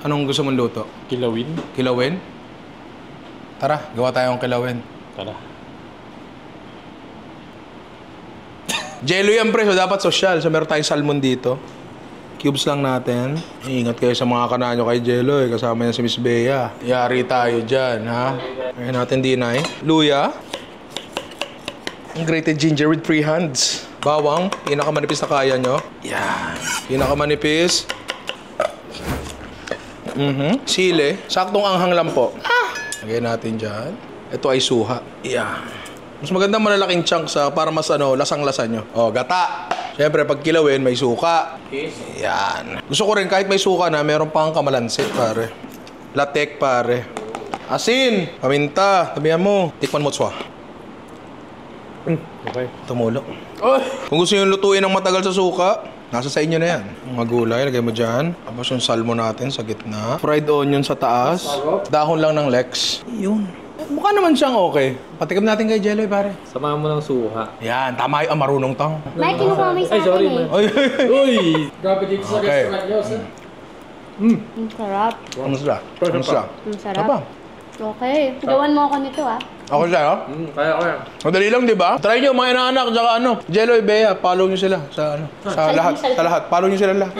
Anong gusto mong luto? Kilawin. Kilawin? Tara, gawa tayong kilawin. Tara. Jello yan, pre. So, dapat social. So, meron tayong salmon dito. Cubes lang natin. Ingat kayo sa mga kananyo kay Jello eh. Kasama niya si Miss Bea. Yari tayo dyan, ha? Ngayon natin dinay. Luya. Grated ginger with free hands. Bawang. Pinakamanipis na kaya nyo. Yan. Pinakamanipis. Sili. Saktong anghang lang po. Lagay natin dyan. Ito ay suha. Yan. Mas maganda malalaking chunk para mas lasang-lasa nyo. O, gata. Siyempre, pag kilawin, may suka. Yan. Gusto ko rin kahit may suka na, meron pang kamalansit, pare. Latek, pare. Asin. Paminta. Tabihan mo. Tikman mo, tswa. Okay. Tumulo. Kung gusto nyo lutuin ng matagal sa suka, nasa sa inyo na yan. Mga gulay, lagay mo dyan. Tapos yung salmon natin sa gitna. Fried onion sa taas. Dahon lang ng Lex. Yun. Mukha naman siyang okay. Patikim natin kay Jello, pare. Samahan mo ng suha. Yan, tama yung marunong tang. Mike, kinukuha mo yung sa Ay, sorry, akin eh. Ay, Uy! Grabe dito sa Okay. restaurant nyo, sir. Ang sarap. ano sila? Ano sila? Ang sarap. Apa? Okay. Gawan mo ako nito ah. Ako sila, ha? Kaya ko yan. Madali lang, di ba? Try nyo, mga inaanak, tsaka Jello, Bea, follow nyo sila sa Sa lahat. social. Sa lahat. Follow nyo sila lahat.